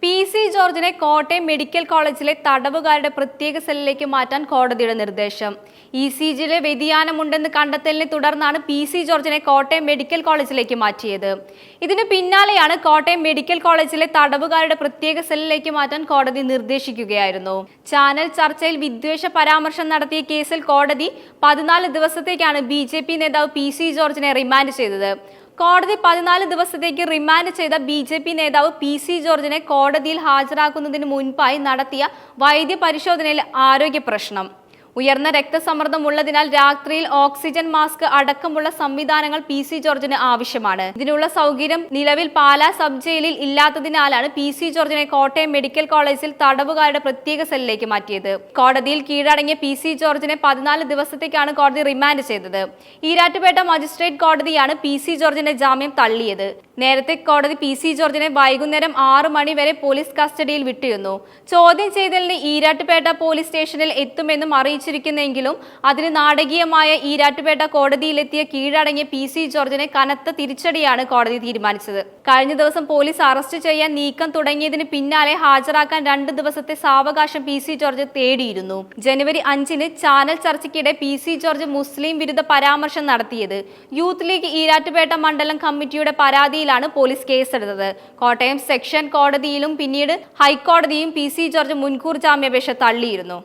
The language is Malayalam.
പി.സി. ജോർജിനെ കോട്ടയം മെഡിക്കൽ കോളേജിലെ തടവുകാരുടെ പ്രത്യേക സെല്ലിലേക്ക് മാറ്റാൻ കോടതിയുടെ നിർദ്ദേശം. ഇ.സി.ജിയിലെ വ്യതിയാനമുണ്ടെന്ന് കണ്ടെത്തലിനെ തുടർന്നാണ് പി.സി. ജോർജിനെ കോട്ടയം മെഡിക്കൽ കോളേജിലേക്ക് മാറ്റിയത്. ഇതിനു പിന്നാലെയാണ് കോട്ടയം മെഡിക്കൽ കോളേജിലെ തടവുകാരുടെ പ്രത്യേക സെല്ലിലേക്ക് മാറ്റാൻ കോടതി നിർദ്ദേശിക്കുകയായിരുന്നു. ചാനൽ ചർച്ചയിൽ വിദ്വേഷ പരാമർശം നടത്തിയ കേസിൽ കോടതി 14 ദിവസത്തേക്കാണ് ബി.ജെ.പി. നേതാവ് പി.സി. ജോർജിനെ റിമാൻഡ് ചെയ്തത്. കോടതി 14 ദിവസത്തേക്ക് റിമാൻഡ് ചെയ്ത ബി.ജെ.പി. നേതാവ് പി.സി. ജോർജിനെ കോടതിയിൽ ഹാജരാക്കുന്നതിന് മുൻപായി നടത്തിയ വൈദ്യ പരിശോധനയിൽ ആരോഗ്യ പ്രശ്നം. ഉയർന്ന രക്തസമ്മർദ്ദം ഉള്ളതിനാൽ രാത്രിയിൽ ഓക്സിജൻ മാസ്ക് അടക്കമുള്ള സംവിധാനങ്ങൾ പി.സി. ജോർജിന് ആവശ്യമാണ്. ഇതിനുള്ള സൗകര്യം നിലവിൽ പാലാ സബ് ജയിലിൽ ഇല്ലാത്തതിനാലാണ് പി.സി. ജോർജിനെ കോട്ടയം മെഡിക്കൽ കോളേജിൽ തടവുകാരുടെ പ്രത്യേക സെല്ലിലേക്ക് മാറ്റിയത്. കോടതിയിൽ കീഴടങ്ങിയ പി.സി. ജോർജിനെ 14 ദിവസത്തേക്കാണ് കോടതി റിമാൻഡ് ചെയ്തത്. ഈരാറ്റുപേട്ട മജിസ്ട്രേറ്റ് കോടതിയാണ് പി.സി. ജോർജിന്റെ ജാമ്യം തള്ളിയത്. നേരത്തെ കോടതി പി.സി. ജോർജിനെ വൈകുന്നേരം 6 മണി വരെ പോലീസ് കസ്റ്റഡിയിൽ വിട്ടിരുന്നു. ചോദ്യം ചെയ്യലിന് ഈരാറ്റുപേട്ട പോലീസ് സ്റ്റേഷനിൽ എത്തുമെന്നും അറിയിച്ചിരിക്കുന്നെങ്കിലും അതിന് നാടകീയമായ ഈരാറ്റുപേട്ട കോടതിയിലെത്തിയ കീഴടങ്ങിയ പി.സി. ജോർജിനെ കനത്ത തിരിച്ചടിയാണ് കോടതി തീരുമാനിച്ചത്. കഴിഞ്ഞ ദിവസം പോലീസ് അറസ്റ്റ് ചെയ്യാൻ നീക്കം തുടങ്ങിയതിന് പിന്നാലെ ഹാജരാക്കാൻ 2 ദിവസത്തെ സാവകാശം പി.സി. ജോർജ് തേടിയിരുന്നു. ജനുവരി 5-ന് ചാനൽ ചർച്ചയ്ക്കിടെ പി.സി. ജോർജ് മുസ്ലിം വിരുദ്ധ പരാമർശം നടത്തിയത് യൂത്ത് ലീഗ് ഈരാറ്റുപേട്ട മണ്ഡലം കമ്മിറ്റിയുടെ പരാതിയിലാണ് പോലീസ് കേസെടുത്തത്. കോട്ടയം സെക്ഷൻ കോടതിയിലും പിന്നീട് ഹൈക്കോടതിയും പി.സി. ജോർജ് മുൻകൂർ ജാമ്യാപേക്ഷ തള്ളിയിരുന്നു.